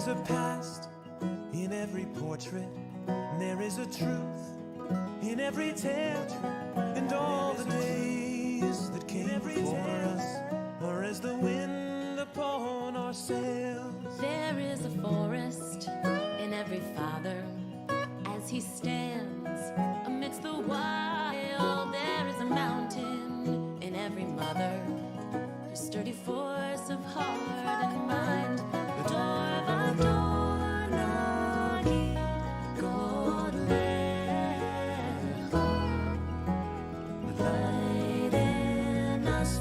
is a past in every portrait, and there is a truth in every tale, and all the days that came before us are as the wind upon our sails. There is a forest in every father as he stands amidst the wild. There is a mountain in every mother, a sturdy force of heart and mind. The door of our door, Nagi, God the light in us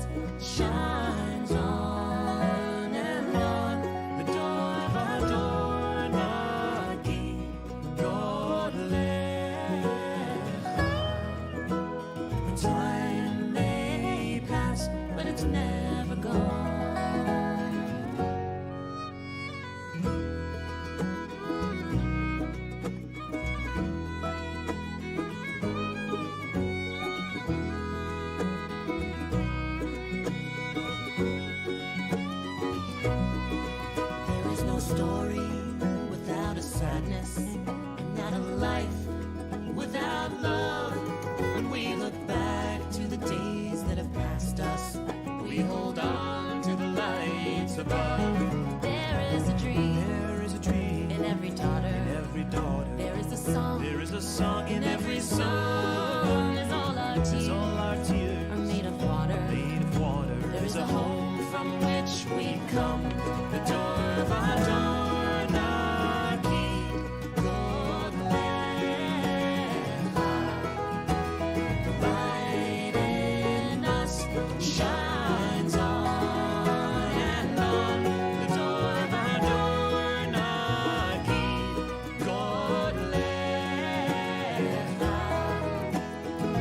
shines on and on. The door of our door, Nagi, God time may pass, but it's never gone. There is no story without a sadness, and not a life without love. When we look back to the days that have passed us, we hold on to the lights above. There is a dream in every daughter, There is a song in every song. As all our tears are made of water, There is a home from which we come. The door of our door, Nagi, God the light in us shines on and on. The door of our door, Nagi, God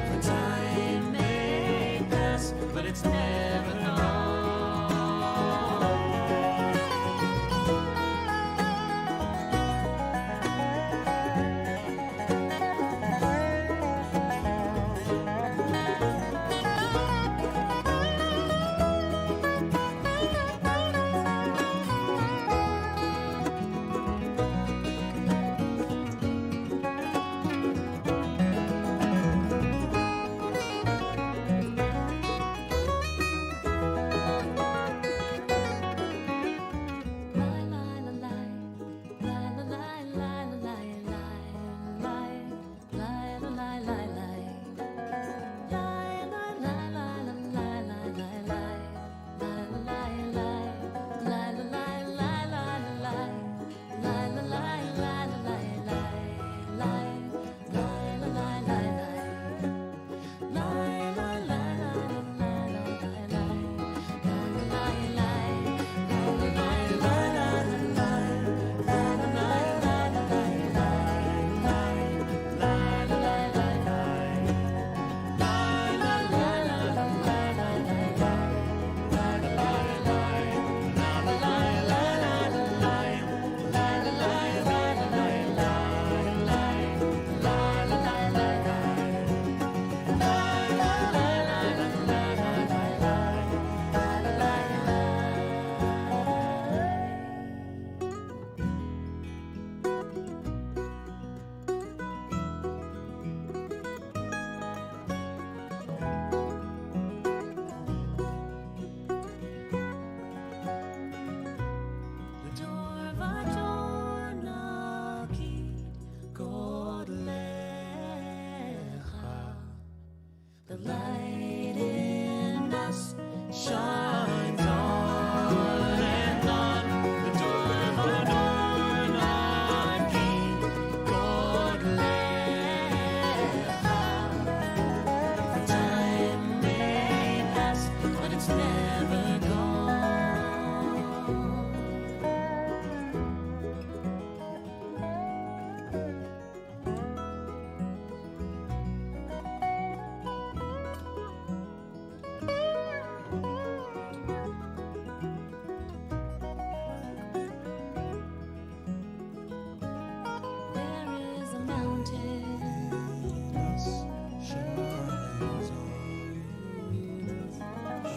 for time may pass, but it's never gone. The light in us shines on and on. The door of our door, Nagi, God time may pass, but it's never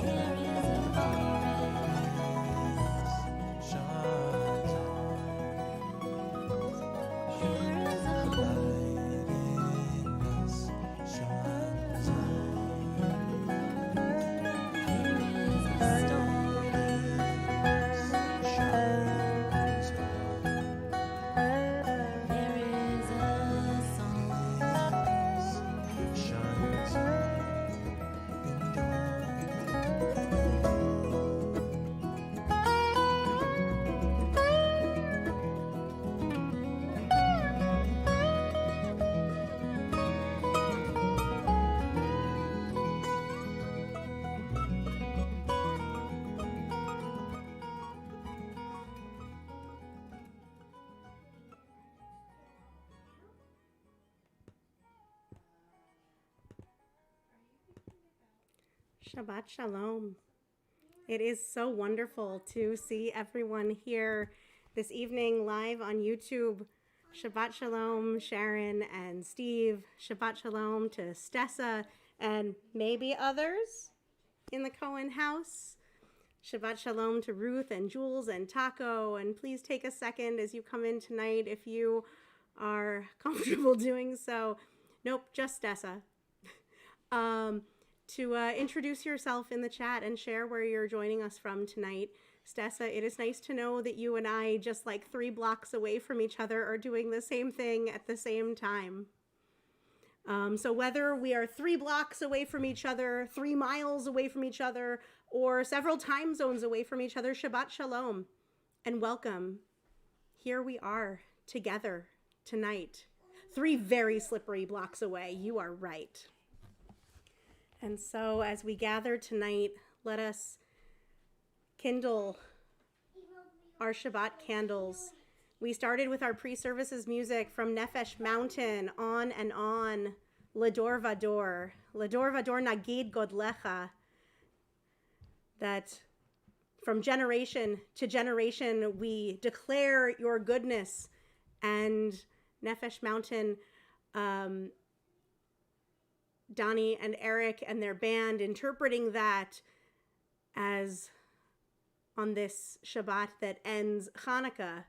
There is Shabbat Shalom. It is so wonderful to see everyone here this evening live on YouTube. Shabbat Shalom, Sharon and Steve. Shabbat Shalom to Stessa and maybe others in the Cohen house. Shabbat Shalom to Ruth and Jules and Taco. And please take a second as you come in tonight if you are comfortable doing so. Nope, just Stessa. To introduce yourself in the chat and share where you're joining us from tonight. Stessa, it is nice to know that you and I, just like 3 blocks away from each other, are doing the same thing at the same time. So whether we are 3 blocks away from each other, 3 miles away from each other, or several time zones away from each other, Shabbat Shalom and welcome. Here we are together tonight. 3 very slippery blocks away. You are right. And so as we gather tonight, let us kindle our Shabbat candles. We started with our pre-services music from Nefesh Mountain, On and On, Lador Vador Nagid Godlecha, that from generation to generation we declare your goodness. And Nefesh Mountain, Donnie and Eric and their band interpreting that as on this Shabbat that ends Hanukkah,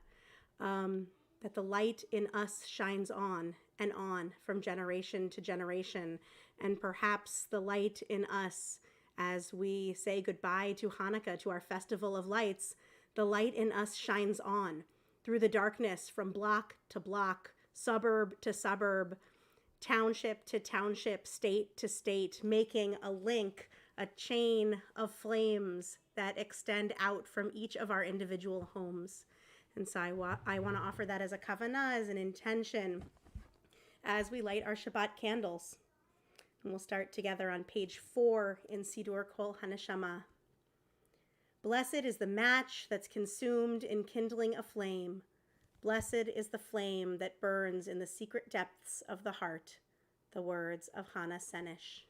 that the light in us shines on and on from generation to generation. And perhaps the light in us as we say goodbye to Hanukkah, to our festival of lights, the light in us shines on through the darkness from block to block, suburb to suburb, township to township, state to state, making a link, a chain of flames that extend out from each of our individual homes. And so I want to offer that as a kavanah, as an intention, as we light our Shabbat candles. And we'll start together on page 4 in Sidur Kol Haneshama. Blessed is the match that's consumed in kindling a flame. Blessed is the flame that burns in the secret depths of the heart. The words of Hannah Senish.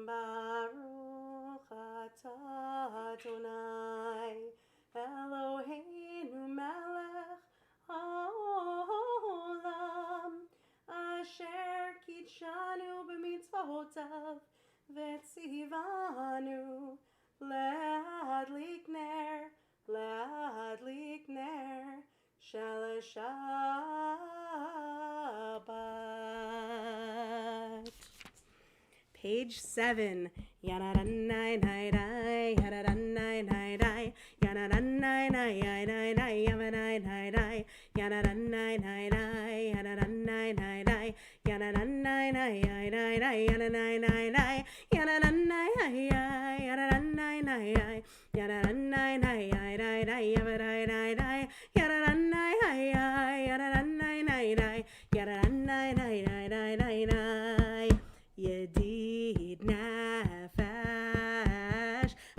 Baruch atah Adonai Eloheinu melech haolam asher kitshanu b'mitzvotav v'tzivanu le'adlik ner shel Shabbat. Page 7. Yanaranai nai dai, yanaranai nai dai, yanaranai nai dai dai, yamanai nai dai, yanaranai nai dai, yanaranai nai dai, yanaranai nai dai dai, yananai nai dai, yanaranai dai, yanaranai nai dai, yanaranai nai dai dai, yamanai nai dai, yanaranai dai, yanaranai nai dai, yanaranai nai dai dai dai. Yedid nefesh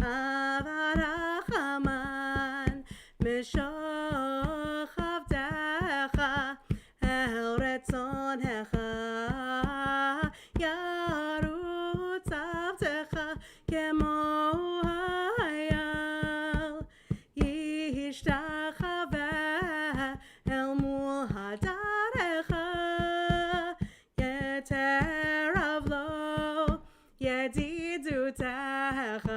avarachaman mishoch avdecha el retzonecha yarutz avdecha kemo hayal yishtachaveh el mul hadarecha yeter Yedidutecha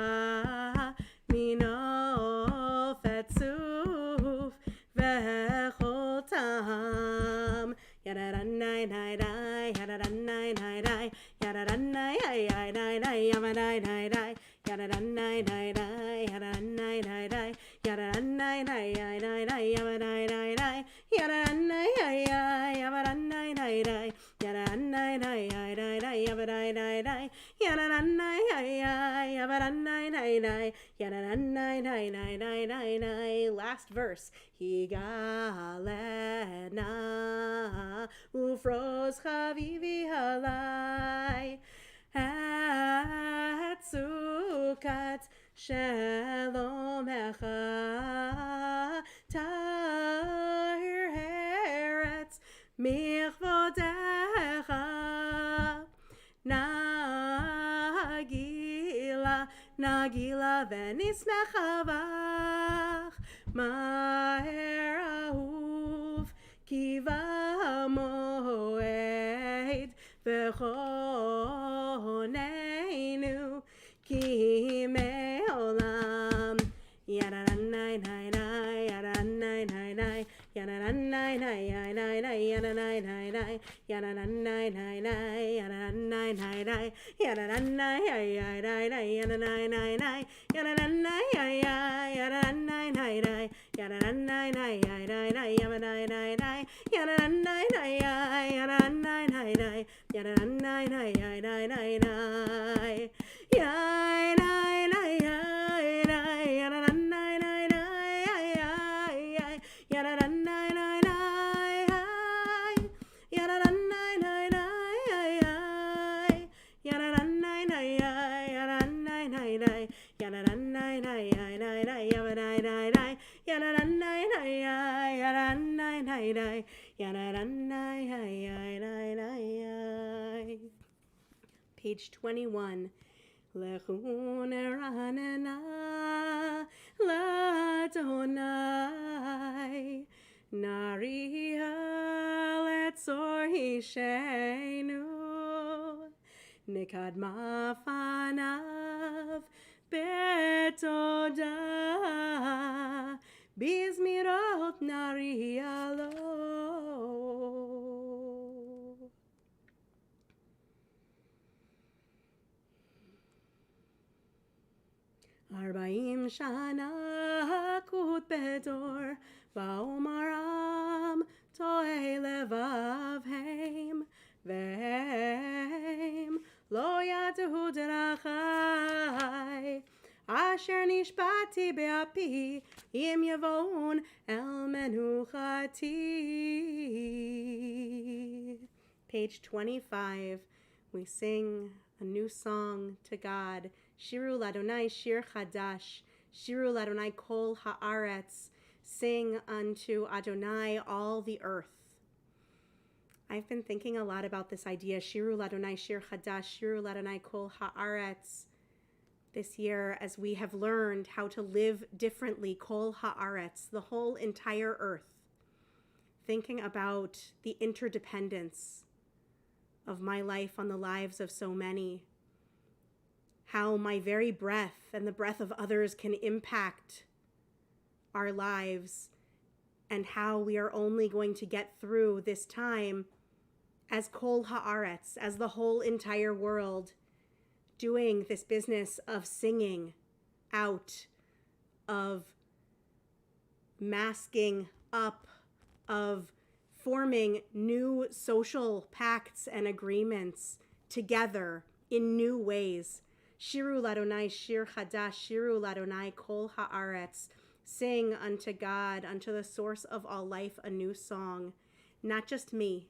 minol fetzuf vechol tam. Yadaranai nai dai, yadaranai nai dai, yadaranai nai dai, yamanai nai dai, yadaranai nai dai, yadaranai nai dai, yadaranai nai dai, yamanai nai dai, yadaranai yamanai nai dai, yadaranai nai dai, yamanai nai dai, yadaranai Last verse. Higalena ufroz chavivi halai hatzukat shalomecha tahir heretz michvodecha Nagila venismechavach Maher ahuv Kiva moed V'choneinu Ki me'olam Yadanai nai nai Yadanai nai nai Yadanai nai nai nai Yadanai nai nai Yadanai nai nai Yadanai nai nai Yadanai nai nai Yadanai nai nai Yadanai nai Yadanai nai nai Yadanai nai nai Yadanai nai nai Yadanai nai Yadanai nai nai Yadanai nai nai Page 21. Lechun eranena ladonai Nariha letzor hishenu Nikad mafanav betoda Bizmirot nariha lo Arbaim shana hakut bedor Vaomaram tohe levav heim Vehem lo yatuhu derachai Asher nishbati be'api im yavon el menuchati. Page 25. We sing a new song to God. Shiru ladonai shir chadash. Shiru ladonai kol haaretz. Sing unto Adonai all the earth. I've been thinking a lot about this idea. Shiru ladonai shir chadash. Shiru ladonai kol haaretz. This year, as we have learned how to live differently, kol haaretz, the whole entire earth, thinking about the interdependence of my life on the lives of so many, how my very breath and the breath of others can impact our lives, and how we are only going to get through this time as kol haaretz, as the whole entire world, doing this business of singing out, of masking up, of forming new social pacts and agreements together in new ways. Shiru ladonai shir chadash, shiru ladonai kol haaretz. Sing unto God, unto the source of all life, a new song. Not just me,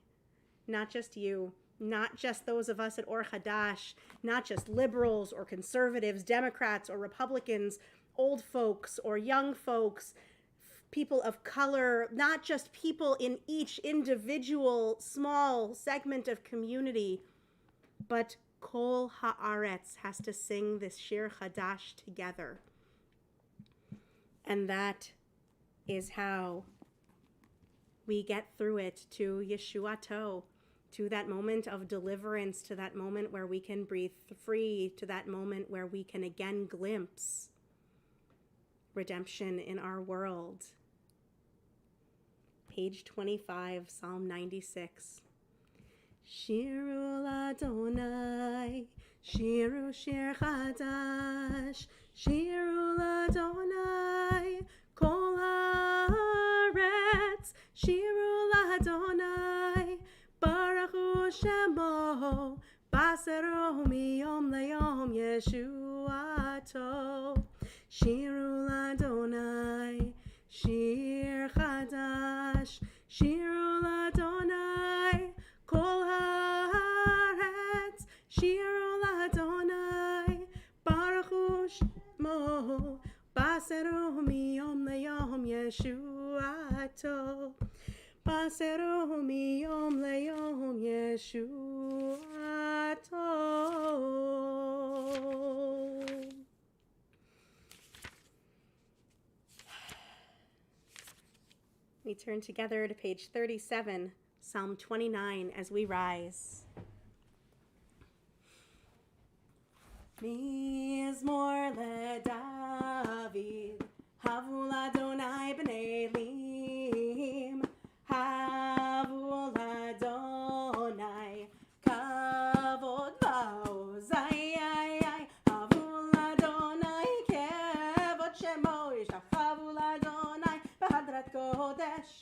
not just you, not just those of us at Or Hadash, not just liberals or conservatives, Democrats or Republicans, old folks or young folks, people of color, not just people in each individual small segment of community, but Kol Haaretz has to sing this Shir Hadash together. And that is how we get through it to Yeshuato, to that moment of deliverance, to that moment where we can breathe free, to that moment where we can again glimpse redemption in our world. Page 25, Psalm 96. Shiru l'Adonai, Shiru shir chadash, Shiru l'Adonai, kol haaretz, Shiru l'Adonai, Baruch Hu Shemo, Basero miyom leyom Yeshua. Tov. Shiru l'Adonai, Shir Hadash, Shiru l'Adonai, Kol haaretz, Shiru l'Adonai, Baruch hu Shmo, Baseru miyom leyom Yeshuato, Baseru miyom leyom Yeshuato. We turn together to page 37, Psalm 29, as we rise. Mizmor leDavid, havu l'Adonai b'nei Elim, havu l'Adonai kavod va'oz, havu l'Adonai kevod shemo, yishachavu l'Adonai b'hadrat kodesh,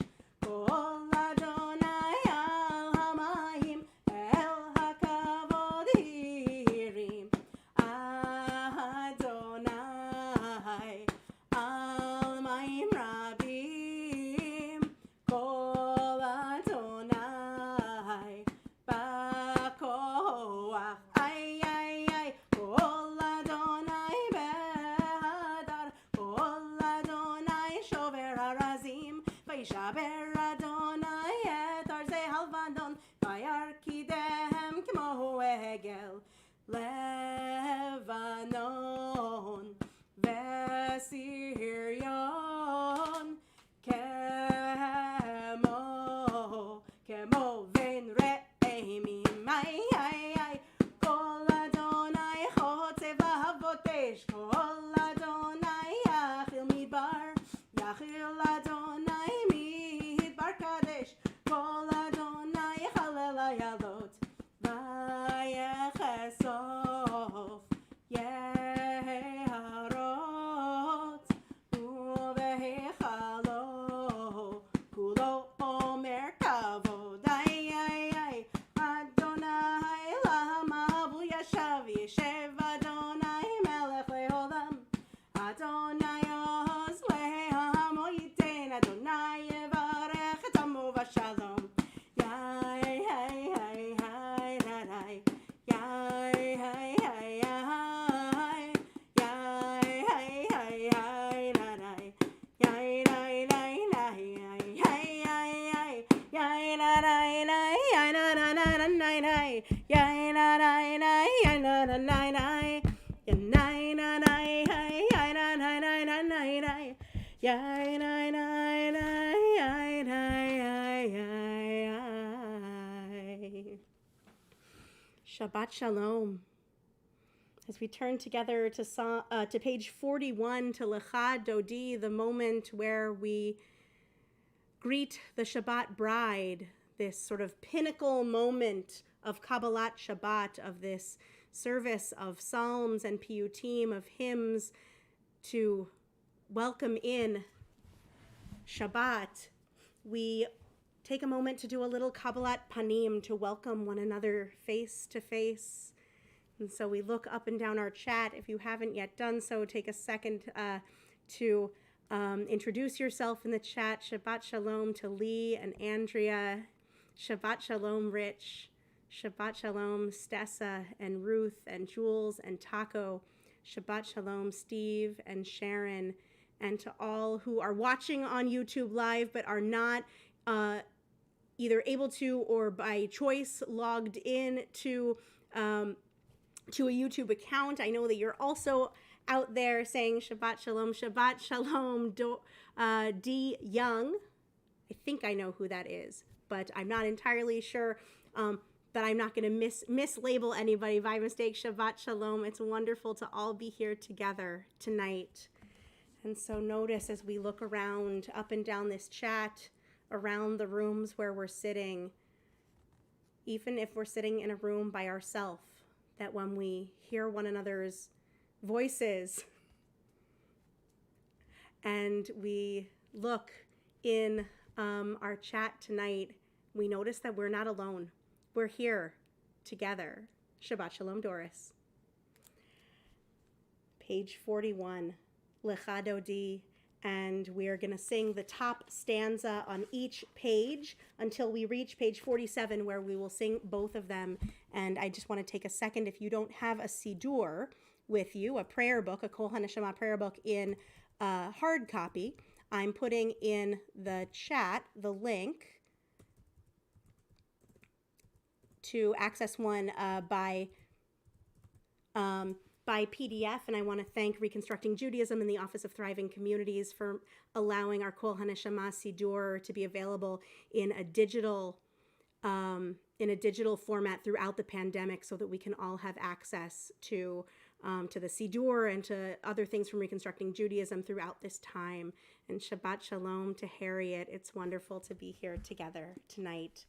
kol Adonai al hamayim el hakavod hirim, Adonai al mayim rabim, kol Adonai b'koach, kol Adonai behadar, kol Adonai shover harazim, vayishaber Adonai et arzei halvadon, vayarkidehem k'mo egel Levanon v'Sirion, kemo ven re'emim, kol Adonai chotzev lahavotesh, kol Adonai yachil midbar, yachil Adonai midbar kadesh, kol Adonai yachalel hayalot, vayechesof yeharot, uvehechalo kulo omer kavod, Adonai la'hamavu yashav, yeshev Adonai melech le'olam, Adonai oz le'hamo yitein, Adonai yevarech et amo v'shalom, yai hai hai hai radai, yai hai hai hai, yai hai hai hai radai, yai nai nai nai, yai yai yai, yai na nai nai, yai na na na na nai nai, yai na nai nai, yai na na nai nai, yai nai na nai hai, yai na nai nai na nai nai, yai nai nai nai, yai nai yai yai yai. Shabbat Shalom. As we turn together to page 41, to Lecha Dodi, the moment where we greet the Shabbat bride, this sort of pinnacle moment of Kabbalat Shabbat, of this service of psalms and piyutim, of hymns to welcome in Shabbat. We take a moment to do a little Kabbalat Panim, to welcome one another face to face. And so we look up and down our chat. If you haven't yet done so, take a second to introduce yourself in the chat. Shabbat Shalom to Lee and Andrea. Shabbat Shalom Rich. Shabbat Shalom Stessa and Ruth and Jules and Taco. Shabbat Shalom Steve and Sharon. And to all who are watching on YouTube Live but are not either able to or by choice logged in to a YouTube account. I know that you're also out there saying Shabbat Shalom, Shabbat Shalom, D. Young. I think I know who that is, but I'm not entirely sure. But I'm not going to mislabel anybody by mistake. Shabbat Shalom. It's wonderful to all be here together tonight. And so notice as we look around, up and down this chat, around the rooms where we're sitting, even if we're sitting in a room by ourselves, that when we hear one another's voices and we look in our chat tonight, we notice that we're not alone. We're here together. Shabbat Shalom, Doris. page 41, Lecha Dodi, and we are going to sing the top stanza on each page until we reach page 47, where we will sing both of them. And I just want to take a second, if you don't have a Siddur with you, a prayer book, a Kol HaNeshama prayer book in hard copy, I'm putting in the chat the link to access one by PDF, and I want to thank Reconstructing Judaism and the Office of Thriving Communities for allowing our Kol HaNeshama Siddur to be available in a digital format throughout the pandemic, so that we can all have access to the Siddur and to other things from Reconstructing Judaism throughout this time. And Shabbat Shalom to Harriet. It's wonderful to be here together tonight.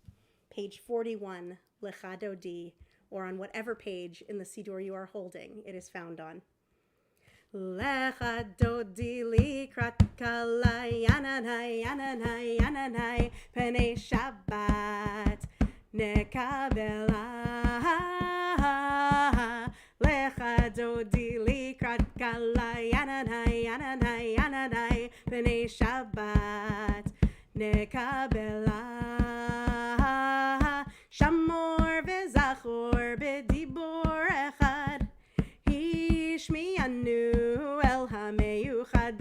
Page 41, Lecha Dodi, or on whatever page in the Siddur you are holding, it is found on. Lecha Dodi likrat kala yananai yananai yananai penei Shabbat nekabela. Lecha Dodi likrat kala yananai yananai yananai penei Shabbat nekabela. Shamor v'zachor b'dibor echad hishmi'anu el hameyuchad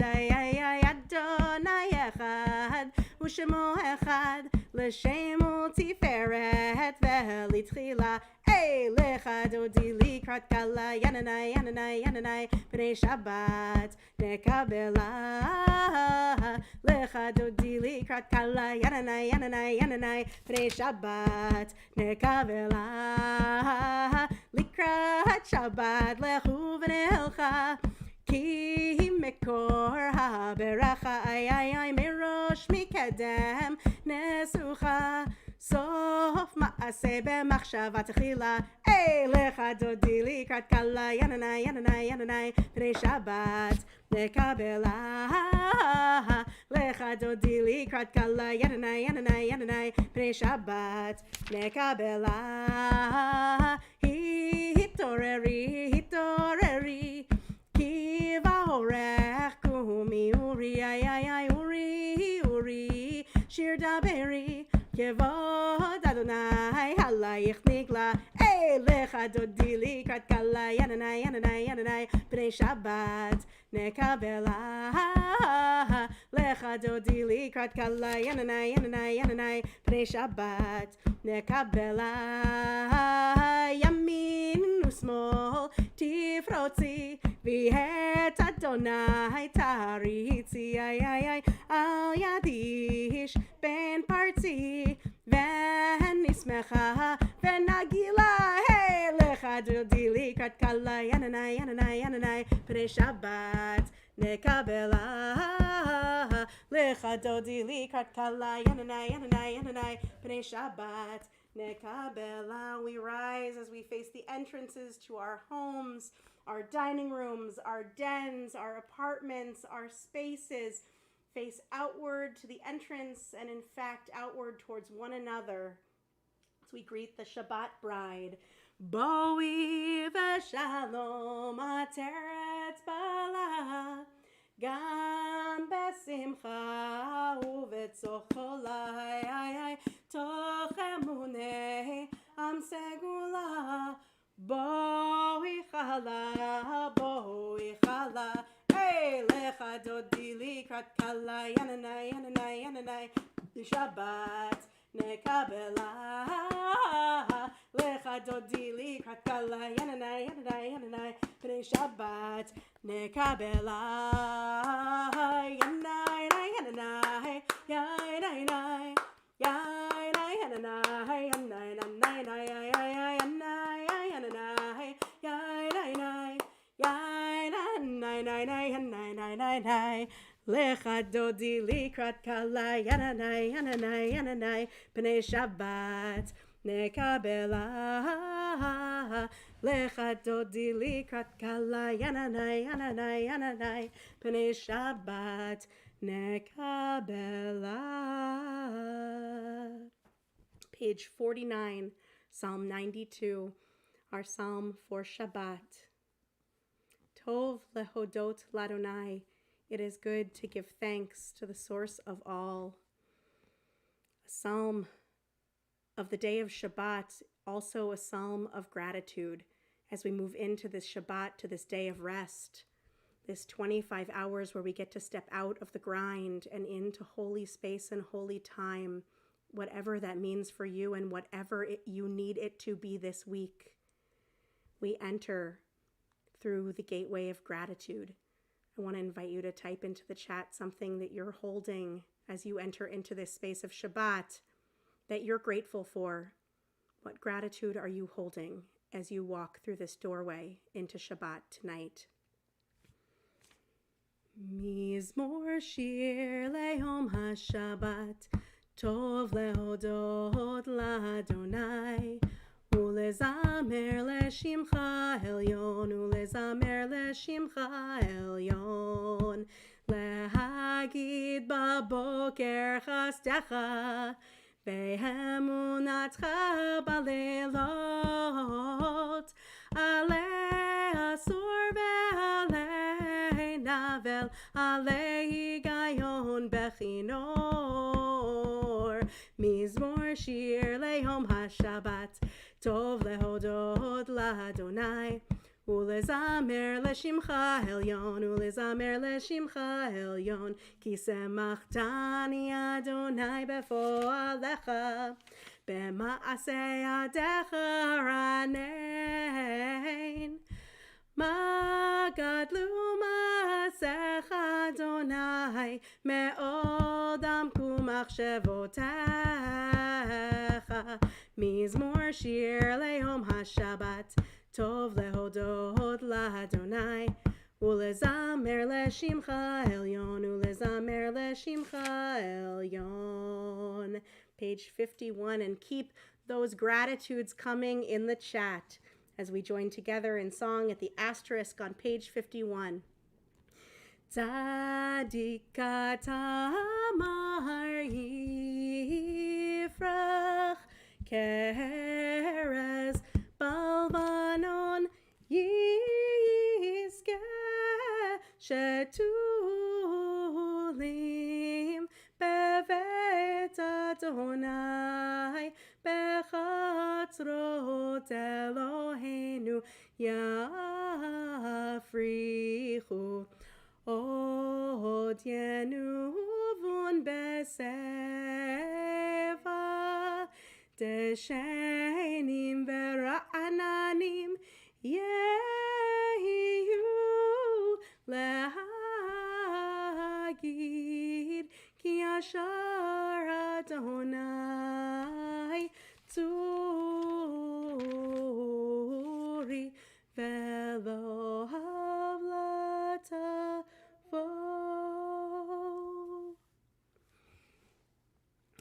Adonai echad u'shemo echad l'shem u'tiferet v'litchila. Hey, lecha dodi likrat kala yananai yananai yananai b'nei Shabbat nekabela. Lecha dodi likrat kala yananai yananai yananai b'nei Shabbat nekabela. Likrat Shabbat lechu v'neilcha ki mekor ha'beracha ay mirosh mikedem nesucha sof ma'aseh b'machshava tchila. Hey, lecha dodi likrat kala yananai yananai yananai b'nei Shabbat nekabela. Lecha dodi likrat kala yananai yananai yananai b'nei Shabbat nekabela. Hitoreri hitoreri ki v'horech kumi uri ay uri shir daberi kevod Adonai halayich nigla. Hey, lecha dodi likrat kala yananai yananai yananai b'nei Shabbat nekabela. Lecha dodi likrat kala yananai yananai yananai b'nei Shabbat nekabela. Yamin u'smol tifrotzi v'het Adonai taritzi ay al yadish ben parti v'nismecha v'nagila. Hey, lecha dodi likrat kala yananai yananai yananai b'nei Shabbat nekabela. Lecha dodi likrat kala yananai yananai yananai b'nei Shabbat nekabela. We rise as we face the entrances to our homes, our dining rooms, our dens, our apartments, our spaces. Face outward to the entrance and, in fact, outward towards one another as we greet the Shabbat bride. Boi v'shalom ateret bala gam besimcha uvetzocholai toch emunei am segula. Boi chala hey, lecha dodi likrat kala yananai yananai yananai Shabbat nekabela. Lecha dodi likrat kala yananai yananai yananai b'nei Shabbat nekabela. Yanai yananai yanai yanai yanai yananai yanai yanai yanai. Lecha dodi likrat kala yananai yananai yananai b'nei Shabbat nekabela. Lecha dodi likrat kala yananai yananai yananai b'nei Shabbat nekabela. Page 49, Psalm 92, our psalm for Shabbat. Tov lehodot ladonai. It is good to give thanks to the source of all. A psalm of the day of Shabbat, also a psalm of gratitude as we move into this Shabbat, to this day of rest, this 25 hours where we get to step out of the grind and into holy space and holy time, whatever that means for you and whatever you need it to be this week. We enter through the gateway of gratitude. I want to invite you to type into the chat something that you're holding as you enter into this space of Shabbat that you're grateful for. What gratitude are you holding as you walk through this doorway into Shabbat tonight? Mizmor shir lehom haShabbat, tov lehodot ladonai, ulezamer leshimcha elyon, ulezamer leshimcha elyon, lehagid baboker chastecha, ve'emunatcha balelot, alei asur ve'alei navel, alei higayon bechinor, mizmor shir lehom haShabbat, tov lehodot ladonai, ulezamer leshimcha elyon, ulezamer leshimcha elyon, ki semachthani Adonai befoalecha, b'maaseh yadecha ranein, ma gadlu maasecha Adonai, me'od amku machshevotecha, mizmor shir lehom haShabbat, tov lehodot ladonai, ulezamer leshimcha elyon, ulezamer leshimcha elyon. Page 51, and keep those gratitudes coming in the chat as we join together in song at the asterisk on page 51. Tzadika tamar yifrach kerez balvanon yizke shetulim bevet Adonai bechatzrot Eloheinu yafrichu od yenuvun beseva deshenim vera'ananim yehiyu lehagid ki ashar Adonai tzuri velo havlatavo.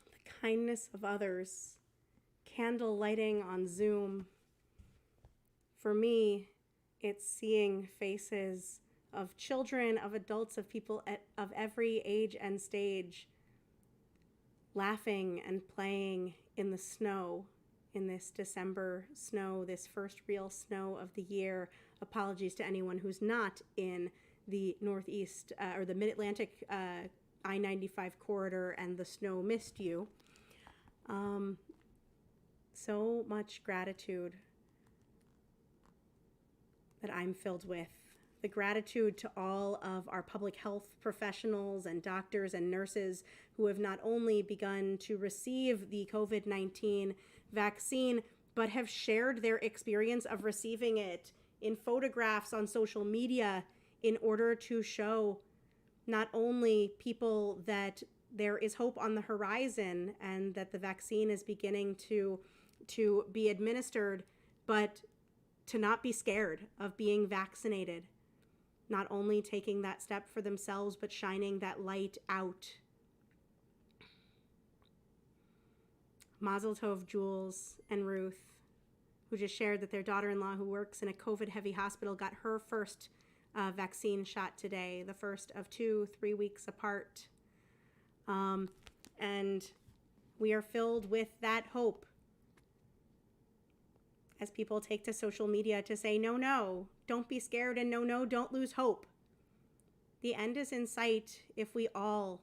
The kindness of others. Candle lighting on Zoom. For me, it's seeing faces of children, of adults, of people of every age and stage laughing and playing in the snow, in this December snow, this first real snow of the year. Apologies to anyone who's not in the Northeast or the Mid-Atlantic I-95 corridor and the snow missed you. So much gratitude that I'm filled with. The gratitude to all of our public health professionals and doctors and nurses who have not only begun to receive the COVID-19 vaccine, but have shared their experience of receiving it in photographs on social media in order to show not only people that there is hope on the horizon and that the vaccine is beginning to be administered, but to not be scared of being vaccinated. Not only taking that step for themselves, but shining that light out. Mazel Tov, Jules and Ruth, who just shared that their daughter-in-law, who works in a COVID-heavy hospital, got her first vaccine shot today, the first of 2-3 weeks apart. And we are filled with that hope as people take to social media to say, no, don't be scared, and no, don't lose hope. The end is in sight if we all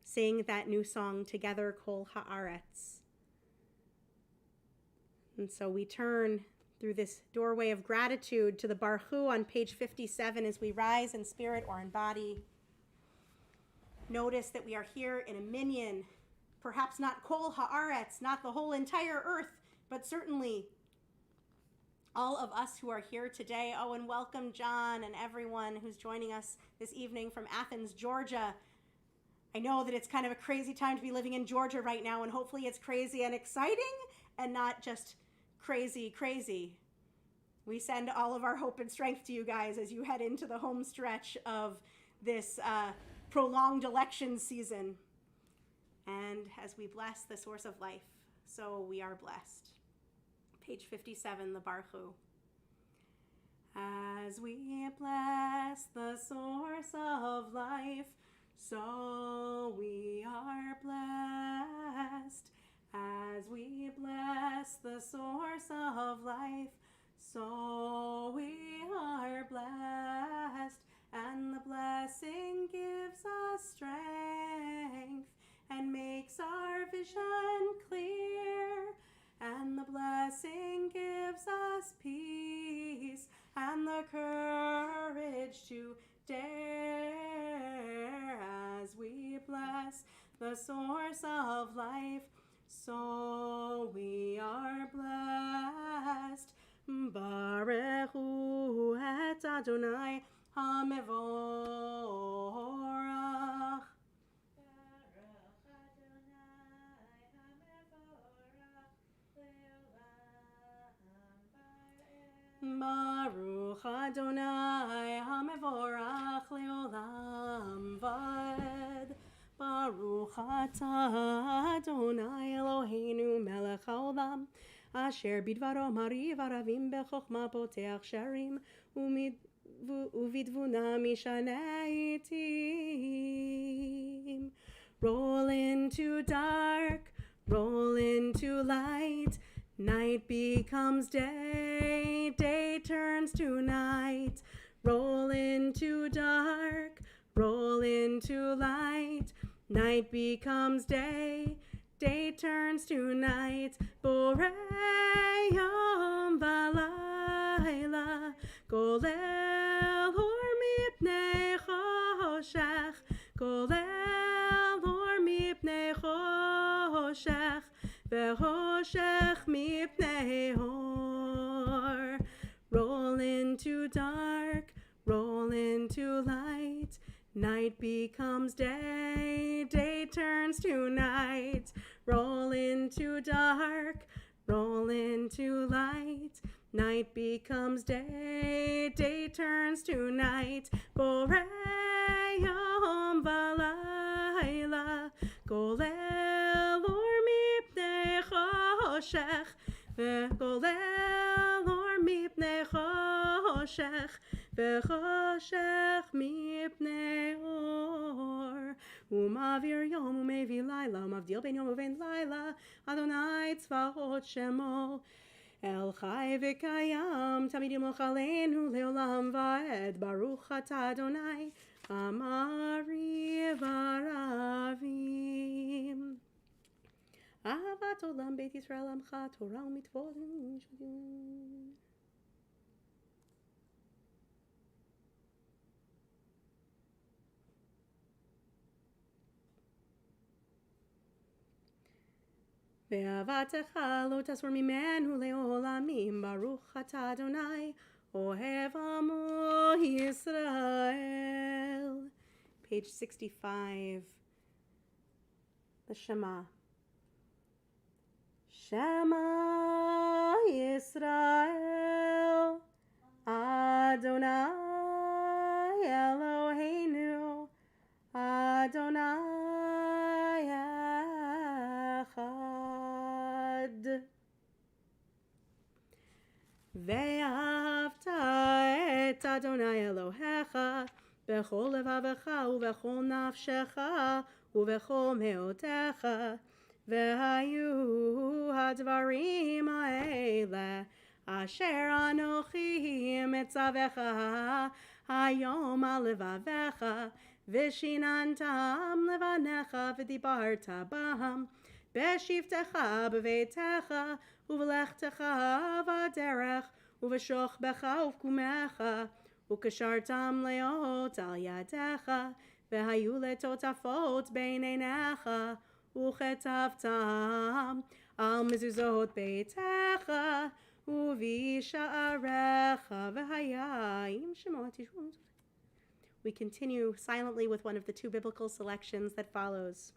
sing that new song together, Kol Haaretz. And so we turn through this doorway of gratitude to the Baruch Hu on page 57 as we rise in spirit or in body. Notice that we are here in a minyan, perhaps not Kol Haaretz, not the whole entire earth, but certainly all of us who are here today. Oh, and welcome John and everyone who's joining us this evening from Athens, Georgia. I know that it's kind of a crazy time to be living in Georgia right now, and hopefully it's crazy and exciting and not just crazy. We send all of our hope and strength to you guys as you head into the home stretch of this prolonged election season. And as we bless the source of life, so we are blessed. Page 57, the Baruch Hu. As we bless the source of life, so we are blessed. As we bless the source of life, so we are blessed. And the blessing gives us strength and makes our vision clear. And the blessing gives us peace and the courage to dare. As we bless the source of life, so we are blessed. Baruch Hu et Adonai HaMevorach. Baruch Adonai HaMevorach Leolam Vaed. Baruch Atah Adonai Eloheinu Melech HaOlam, Asher Bidvaro Mariv Aravim Bechokma Poteach Sharim Uvidvuna Mishanei Itim. Roll into dark, roll into light. Night becomes day, day turns to night. Roll into dark, roll into light. Night becomes day, day turns to night. Borei yom v'layla, golel or mipnei choshech, golel or mipnei choshech, v'choshech mipnei or. Roll into dark, roll into light. Night becomes day, day turns to night. Roll into dark, roll into light. Night becomes day, day turns to night. Borei yom v'layla, golel or mipnei choshech, golel or mipnei choshech, v'choshech mipnei or. Umavir yom umevi laila, umavdil ben yom uven laila, Adonai tzvaot shemo. El chai v'kayam, tamid yimloch aleinu leolam vaed. Baruch atah Adonai, amari v'aravim. Ahavat olam beit Yisrael amcha, Torah u'mitvot. Ve'avatecha lo tasor mimenu leolamim. Baruch atah Adonai, ohev amo Yisrael. Page 65. The Shema. Shema Yisrael, Adonai Eloheinu, Adonai Echad. Ve'ahavta et Adonai Elohecha bechol levavecha uvechol nafshecha uvechol meotecha. Ve'hayu hadvarim ha'ele asher anochi mitzavecha hayom al levavecha v'shinantam levanecha v'dibarta bam b'shivtecha b'veitecha uv'lechtecha v'derech uv'shochbecha uv'kumecha ukashartam leot al yadecha v'hayu letotafot bein einecha וכתבתם על מזוזות ביתך ובשעריך והיה עם שמות ישוע. We continue silently with one of the two biblical selections that follows.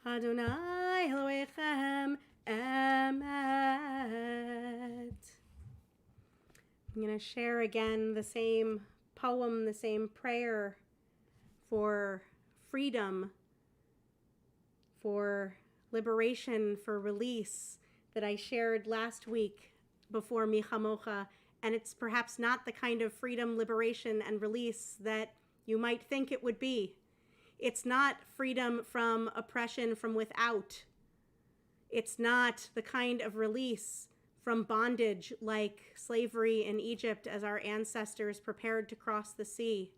Adonai Elohechem Emet. I'm going to share again the same poem, the same prayer for freedom, for liberation, for release that I shared last week before Mi Chamocha. And it's perhaps not the kind of freedom, liberation, and release that you might think it would be. It's not freedom from oppression from without. It's not the kind of release from bondage like slavery in Egypt as our ancestors prepared to cross the sea,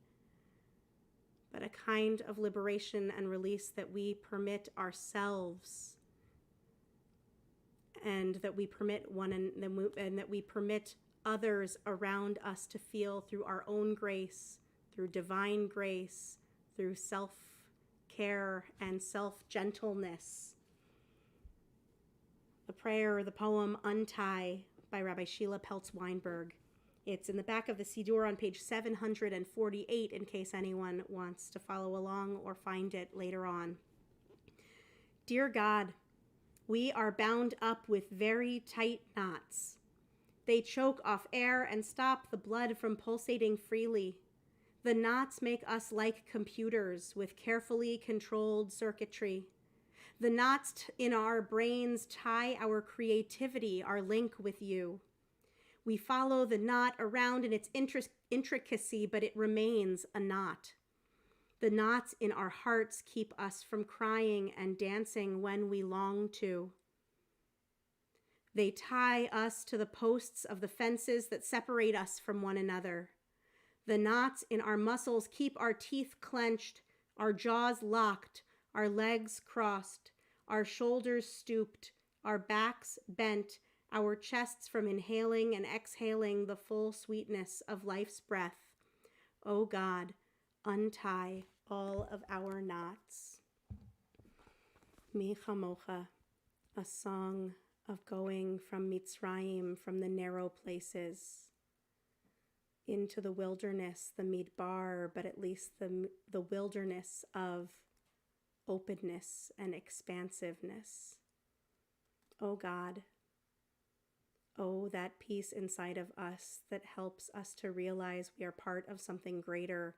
but a kind of liberation and release that we permit ourselves and that we permit and that we permit others around us to feel through our own grace, through divine grace, through self-care and self-gentleness. The prayer, the poem Untie by Rabbi Sheila Peltz-Weinberg. It's in the back of the Siddur on page 748 in case anyone wants to follow along or find it later on. Dear God, we are bound up with very tight knots. They choke off air and stop the blood from pulsating freely. The knots make us like computers with carefully controlled circuitry. The knots in our brains tie our creativity, our link with you. We follow the knot around in its intricacy, but it remains a knot. The knots in our hearts keep us from crying and dancing when we long to. They tie us to the posts of the fences that separate us from one another. The knots in our muscles keep our teeth clenched, our jaws locked, our legs crossed, our shoulders stooped, our backs bent, our chests from inhaling and exhaling the full sweetness of life's breath. O God, untie all of our knots. Mi Chamocha, a song of going from Mitzrayim, from the narrow places, into the wilderness, the midbar, but at least the wilderness of openness and expansiveness. Oh God, oh, that peace inside of us that helps us to realize we are part of something greater.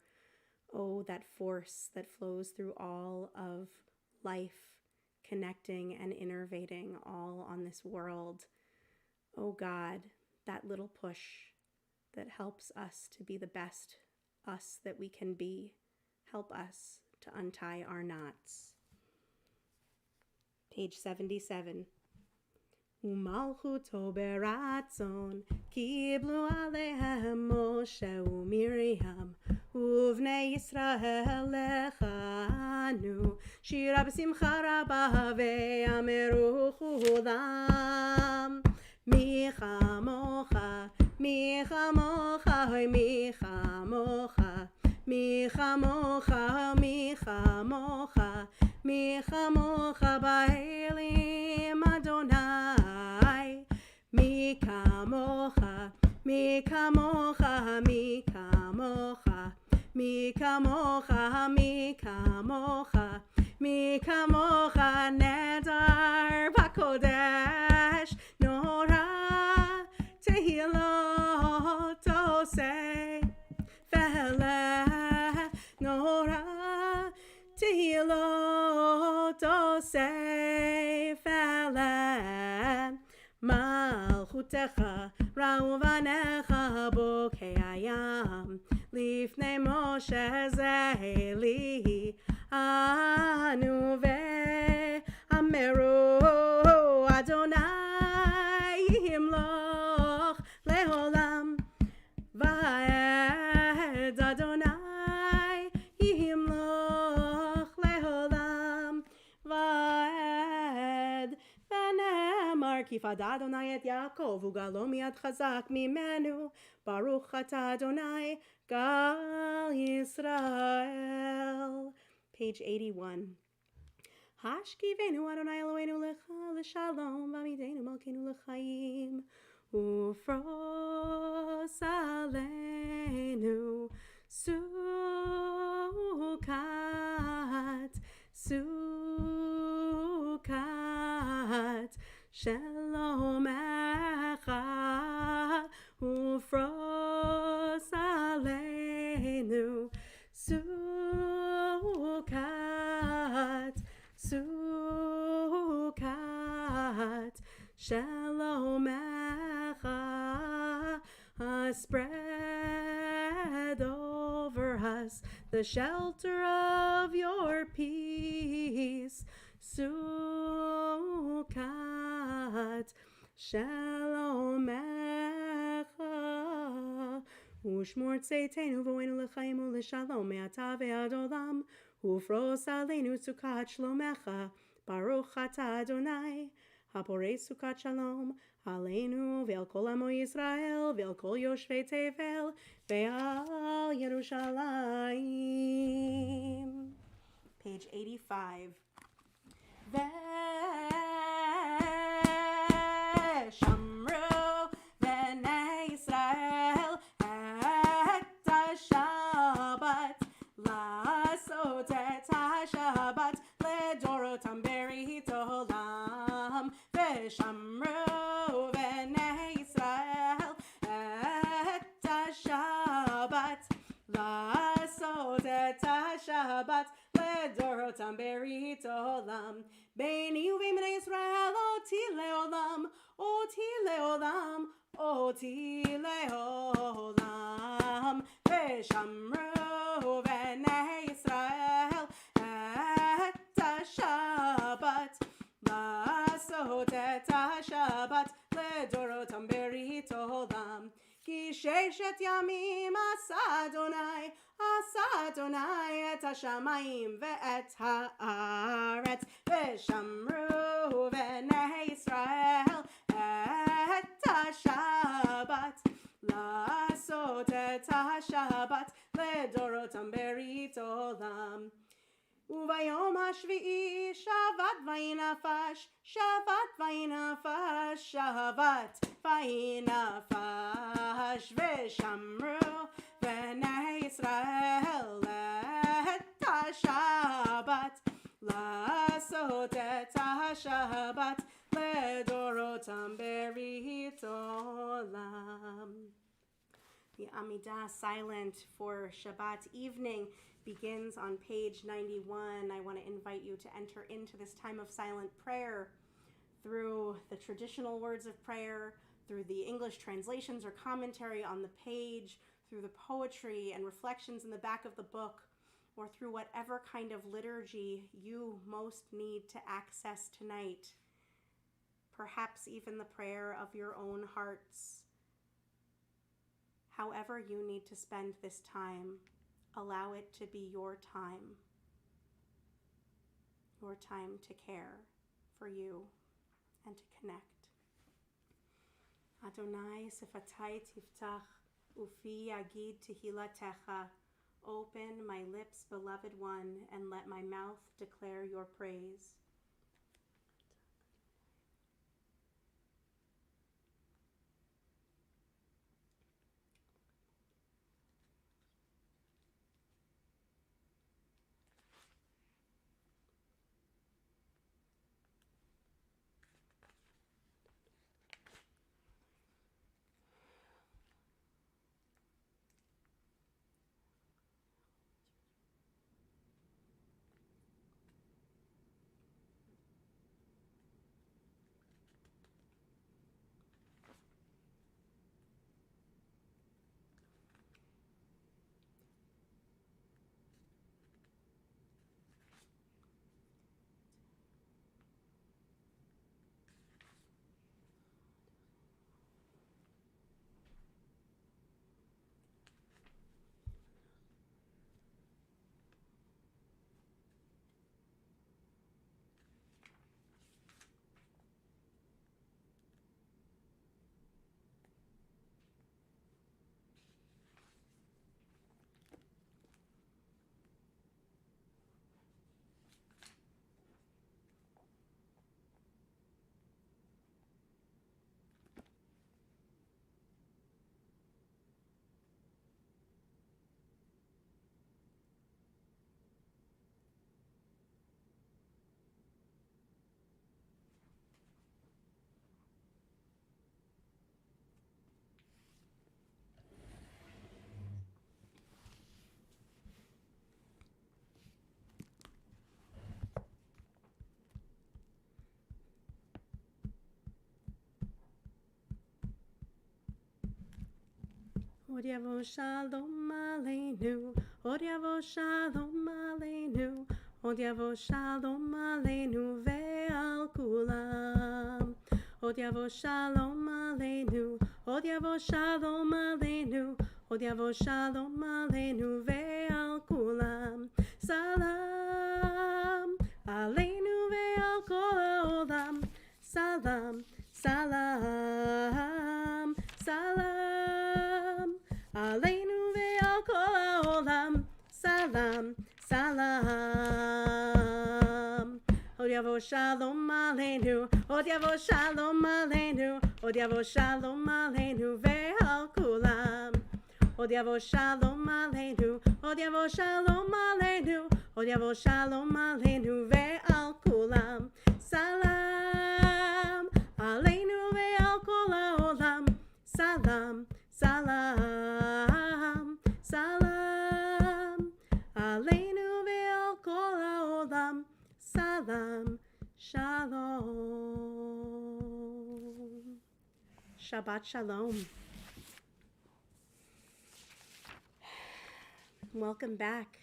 Oh, that force that flows through all of life, connecting and innervating all on this world. Oh God, that little push that helps us to be the best us that we can be. Help us to untie our knots. Page 77. Umalchuto beratzon kiblu alehem Moshe uMiriam uvnei Yisrael lechanu shira b'simcha rabba ve'ameru chulam mi chamocha מי כמוך, מי כמוך, מי כמוך, מי כמוך באלים אדוני, מי כמוך, מי כמוך, מי כמוך, מי כמוך, מי כמוך, מי כמוך נדר בקודש נורא תהילות עושה פלא נורא תהילות עושה פלא מלכותך ראובנך בוקי הים לפני משה זה לי אנו ואמרו אדוני ימלוך לעולם ועד אדוני ימלוך לעולם ועד ונאמר כי פדה אדוני את יעקב וגאלו מיד חזק ממנו ברוך אתה אדוני גל ישראל. Page 81. השכיבנו אדוני אלוהינו לך לשלום ועמידנו מלכנו לחיים ופרוס עלינו סוכת שלומך ופרוס עלינו סוכת שלומך spread over us the shelter of your peace סוכת שלומך ושמור צאתנו בואנו לחיים ולשלום מעתה ועד עולם ופרוס עלינו סוכת שלומך ברוך אתה אדוני הפורש סוכת שלום עלינו ועל כל עמו ישראל ועל כל יושבי תבל ועל ירושלים. Page 85. ושמרו בני ישראל את השבת לעשות את השבת לדורותם ברית עולם ושמרו בני ישראל את השבת לעשות את השבת לדורותם ברית עולם ביני ובין בני ישראל אותי לעולם אותי לעולם אותי לעולם ושמרו בני ישראל את השבת לעשות את השבת לדורותם ברית עולם כי ששת ימים עשה אדוני את השמיים ואת הארץ ושמרו בני ישראל את השבת לעשות את השבת לדורותם ברית עולם וביום השביעי שבת וינפש שבת וינפש שבת וינפש ושמרו בני ישראל את השבת לעשות את השבת לדורותם ברית עולם. The Amidah silent for Shabbat evening begins on page 91. I want to invite you to enter into this time of silent prayer through the traditional words of prayer, through the English translations or commentary on the page, through the poetry and reflections in the back of the book, or through whatever kind of liturgy you most need to access tonight. Perhaps even the prayer of your own hearts. However you need to spend this time, allow it to be your time to care for you and to connect. Adonai sifatai tiftach Ufi yagid tehilatecha. Open my lips, beloved one, and let my mouth declare your praise. Od yavo shalom aleinu, od yavo shalom aleinu, od yavo shalom aleinu ve'al kulam. Od yavo shalom aleinu, od yavo shalom aleinu, od yavo shalom aleinu ve'al kulam. Salam aleinu ve'al kol ha'olam. Salam, salam, salam. Aleinu ve'al kol ha'olam. Salam, salam. Od yavo shalom aleinu, od yavo shalom aleinu, od yavo shalom aleinu ve'al kulam. Od yavo shalom aleinu, od yavo shalom aleinu, od yavo shalom aleinu ve'al kulam. Salam aleinu ve'al kol ha'olam. Salam, salam, salam. Aleinu ve'al kol ha'olam. Salam, shalom. Shabbat shalom. Welcome back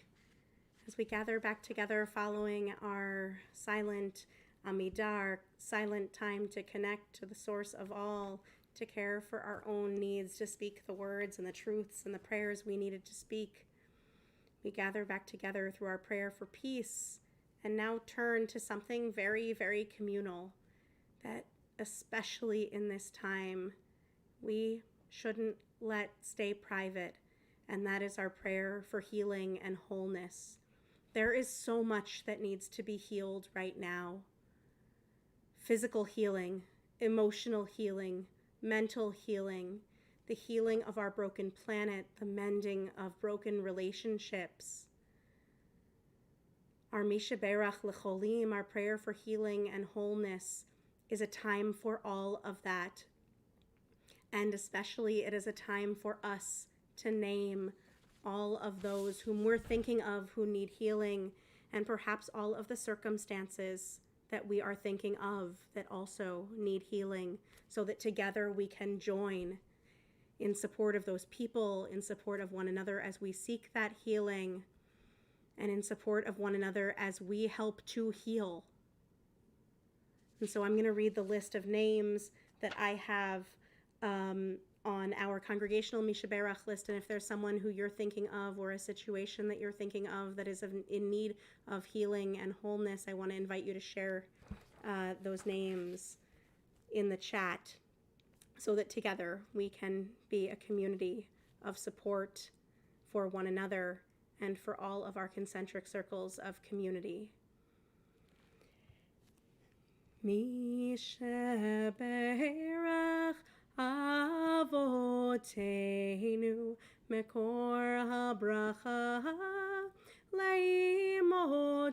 as we gather back together following our silent Amidah, silent time to connect to the source of all, to care for our own needs, to speak the words and the truths and the prayers we needed to speak. We gather back together through our prayer for peace and now turn to something very, very communal that, especially in this time, we shouldn't let stay private, and that is our prayer for healing and wholeness. There is so much that needs to be healed right now. Physical healing, emotional healing, mental healing, the healing of our broken planet, the mending of broken relationships. Our Misha Berach L'cholim, our prayer for healing and wholeness, is a time for all of that. And especially it is a time for us to name all of those whom we're thinking of who need healing, and perhaps all of the circumstances that we are thinking of that also need healing, so that together we can join in support of those people, in support of one another as we seek that healing, and in support of one another as we help to heal. And so I'm going to read the list of names that I have on our congregational Misha Berach list, and if there's someone who you're thinking of or a situation that you're thinking of that is in need of healing and wholeness, I want to invite you to share those names in the chat so that together we can be a community of support for one another and for all of our concentric circles of community. Mi sheberach avoteinu mekor habracha leimotenu.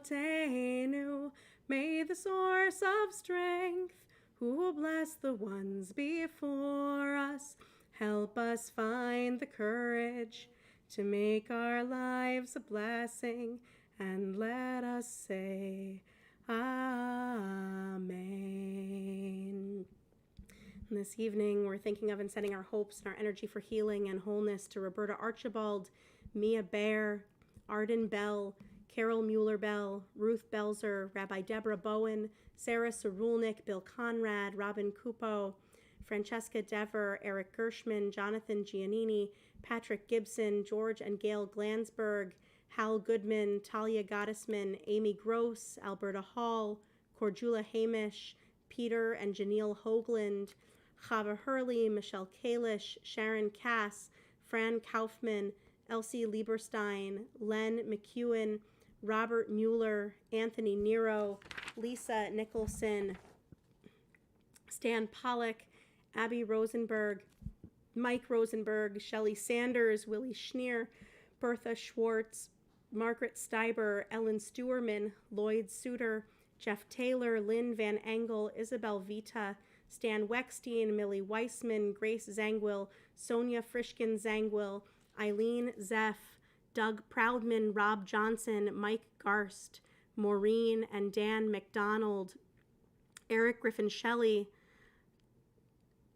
May the source of strength, who bless the ones before us, help us find the courage to make our lives a blessing, and let us say Amen. And this evening, we're thinking of and setting our hopes and our energy for healing and wholeness to Roberta Archibald, Mia Baer, Arden Bell, Carol Mueller-Bell, Ruth Belzer, Rabbi Deborah Bowen, Sarah Sarulnik, Bill Conrad, Robin Cupo, Francesca Dever, Eric Gershman, Jonathan Giannini, Patrick Gibson, George and Gail Glansberg, Hal Goodman, Talia Gottesman, Amy Gross, Alberta Hall, Cordula Hamish, Peter and Janelle Hoagland, Chava Hurley, Michelle Kalish, Sharon Cass, Fran Kaufman, Elsie Lieberstein, Len McEwen, Robert Mueller, Anthony Nero, Lisa Nicholson, Stan Pollock, Abby Rosenberg, Mike Rosenberg, Shelley Sanders, Willie Schneer, Bertha Schwartz, Margaret Steiber, Ellen Stewerman, Lloyd Suter, Jeff Taylor, Lynn Van Engel, Isabel Vita, Stan Weckstein, Millie Weissman, Grace Zangwill, Sonia Frischkin Zangwill, Eileen Zeff, Doug Proudman, Rob Johnson, Mike Garst, Maureen and Dan McDonald, Eric Griffin Shelley,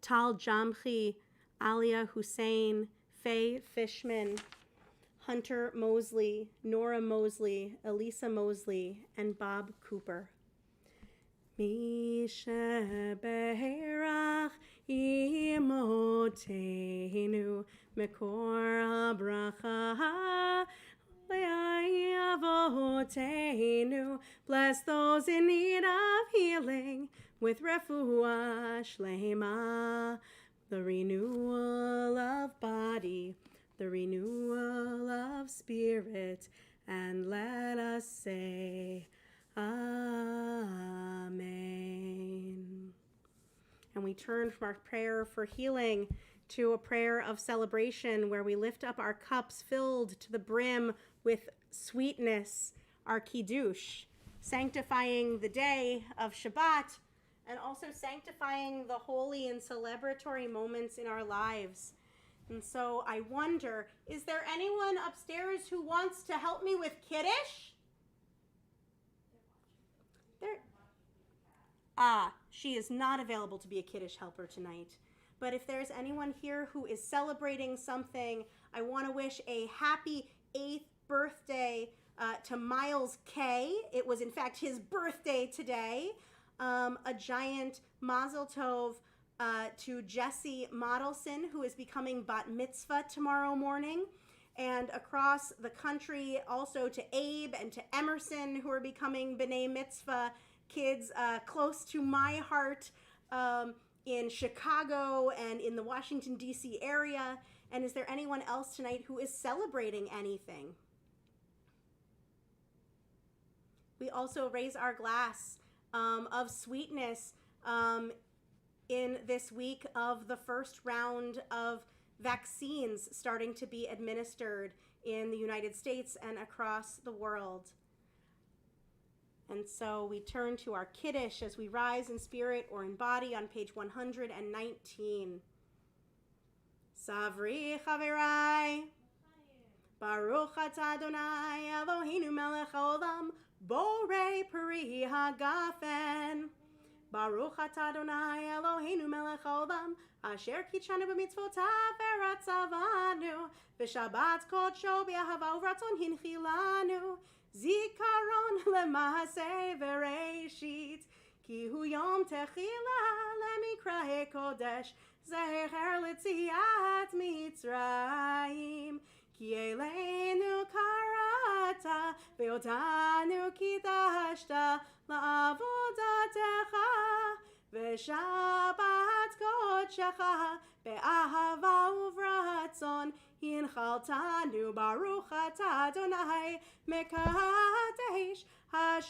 Tal Jamchi, Alia Hussein, Faye Fishman, Hunter Mosley, Nora Mosley, Elisa Mosley, and Bob Cooper. Mi sheberach imotenu mekor habracha le'avotenu. Bless those in need of healing with refuah shlema, the renewal of body, the renewal of spirit, and let us say Amen. And we turn from our prayer for healing to a prayer of celebration where we lift up our cups filled to the brim with sweetness, our kiddush, sanctifying the day of Shabbat and also sanctifying the holy and celebratory moments in our lives. And so I wonder, is there anyone upstairs who wants to help me with kiddush? She is not available to be a kiddush helper tonight. But if there's anyone here who is celebrating something, I want to wish a happy 8th birthday to Miles K. It was, in fact, his birthday today. A giant mazel tov to Jesse Modelson, who is becoming bat mitzvah tomorrow morning. And across the country, also to Abe and to Emerson, who are becoming b'nai mitzvah, kids close to my heart in Chicago and in the Washington, D.C. area. And is there anyone else tonight who is celebrating anything? We also raise our glass of sweetness in this week of the first round of vaccines starting to be administered in the United States and across the world. And so we turn to our kiddush as we rise in spirit or in body on page 119. Savri Chaverai, Baruch Atah Adonai Eloheinu melech haolam, Borei Peri Hagafen. Baruch Atah Adonai Eloheinu melech haolam, Asher kitshanu b'mitzvotav v'ratzavanu, v'shabbat kodsho b'ahava uvratzon hinchilanu, zikaron lema'aseh v'reishit, ki hu yom techila lemikrae kodesh, zecher l'tziat Mitzrayim, ki eleinu karata ve'otanu kidashta la'avodatecha, v'shabbat kodshecha be'ahava ratzon hinchaltanu baruch atah Adonai mekadesh haShabbat.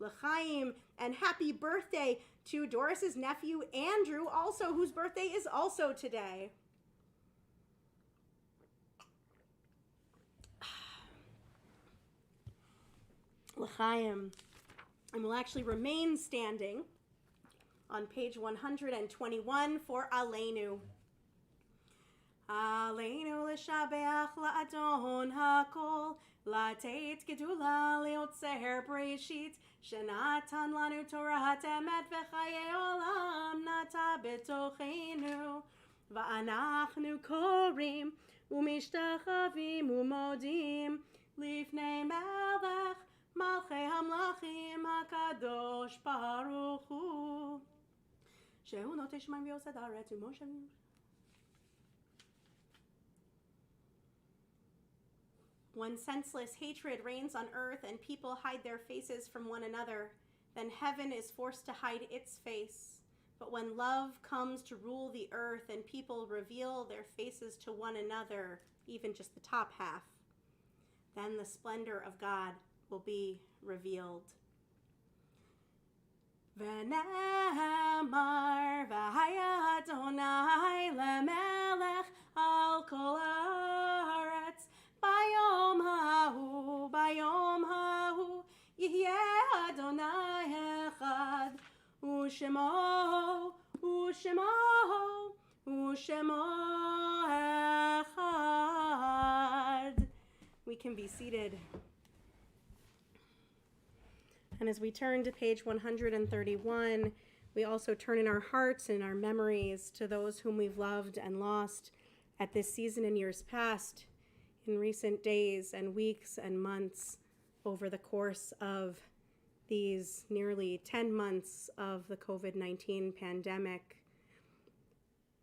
L'chaim, and happy birthday to Doris's nephew Andrew, also whose birthday is also today. L'chaim, and will actually remain standing on page 121 for Aleinu. Aleinu l'shabeach la'adon hakol, לתת גדולה ליוצר בראשית, שנתן לנו תורת אמת וחיי עולם נטע בתוכנו, ואנחנו קוראים ומשתחווים ומודים לפני מלך מלכי המלכים הקדוש ברוך הוא, שהוא נוטה שמיים ויוסד הארץ ומושבים. When senseless hatred reigns on earth and people hide their faces from one another, then heaven is forced to hide its face. But when love comes to rule the earth and people reveal their faces to one another, even just the top half, then the splendor of God will be revealed. V'ne'amar v'haya Adonai lemelech al kol haaretz bayom hahu yihyeh Adonai echad u'shemo echad. We can be seated. And as we turn to page 131, we also turn in our hearts and our memories to those whom we've loved and lost at this season in years past, in recent days and weeks and months over the course of these nearly 10 months of the COVID-19 pandemic.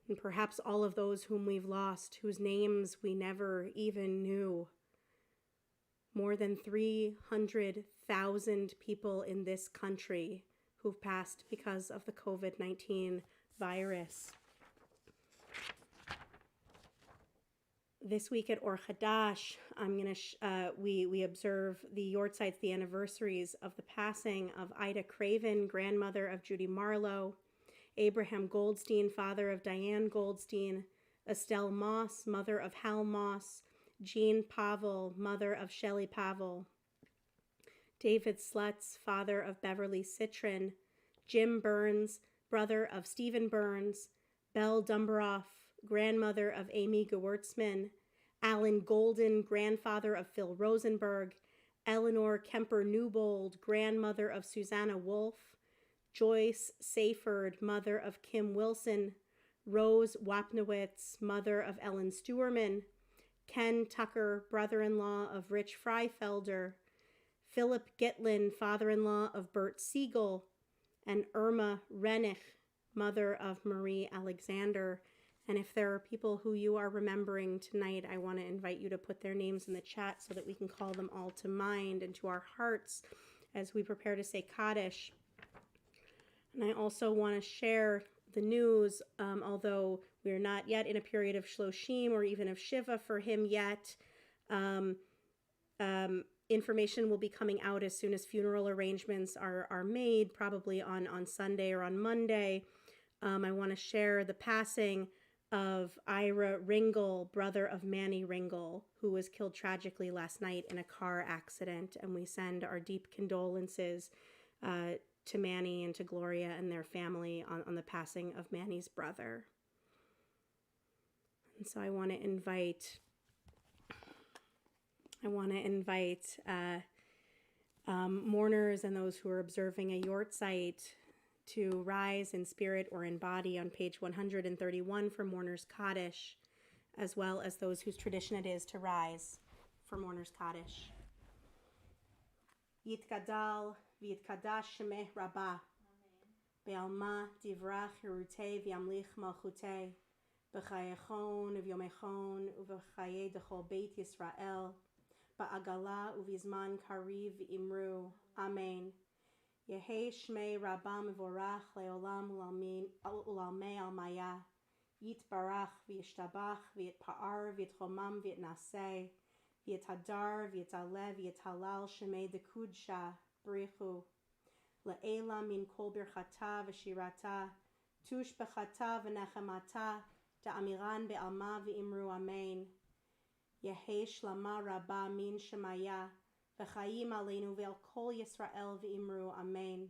And perhaps all of those whom we've lost, whose names we never even knew. More than 300,000 people in this country who've passed because of the COVID-19 virus. This week at Or Hadash, we observe the Yortzites, the anniversaries of the passing of Ida Craven, grandmother of Judy Marlowe, Abraham Goldstein, father of Diane Goldstein, Estelle Moss, mother of Hal Moss, Jean Pavel, mother of Shelley Pavel, David Slutz, father of Beverly Citron, Jim Burns, brother of Stephen Burns, Belle Dumbaroff, grandmother of Amy Gewurtzman, Alan Golden, grandfather of Phil Rosenberg, Eleanor Kemper Newbold, grandmother of Susanna Wolfe, Joyce Sayford, mother of Kim Wilson, Rose Wapnowitz, mother of Ellen Stewerman, Ken Tucker, brother-in-law of Rich Freifelder, Philip Gitlin, father-in-law of Bert Siegel, and Irma Renich, mother of Marie Alexander. And if there are people who you are remembering tonight, I want to invite you to put their names in the chat so that we can call them all to mind and to our hearts as we prepare to say Kaddish. And I also want to share the news, although we're not yet in a period of Shloshim or even of Shiva for him yet. Information will be coming out as soon as funeral arrangements are made, probably on Sunday or on Monday. I want to share the passing of Ira Ringel, brother of Manny Ringel, who was killed tragically last night in a car accident. And we send our deep condolences to Manny and to Gloria and their family on the passing of Manny's brother. And so I want to invite mourners and those who are observing a Yortzeit to rise in spirit or in body on page 131 for Mourners Kaddish, as well as those whose tradition it is to rise for Mourners Kaddish. Yitgadal v'yitkadash shemeh rabbah, be'alma divrach hirutei v'yamlich malchutei, b'chayechon u'vyomechon u'v'chayei dechol beit Yisrael, ba'agala u'vizman kariv v'imru. Amen. Yehei shmei rabbah mevorach le'olam u'lalmei almaya, Yitbarach v'yishtabach v'yitpa'ar v'yitromam v'yitnaseh v'yithadar v'yitaleh v'yithalal shemei dekudsha b'richu le'ela min kol birchata v'shirata tush b'chata v'nechemata da'amiran be'alma v'imru amen Yehei shlama rabba min shemaya v'chayim aleinu ve'al kol Yisrael v'imru amen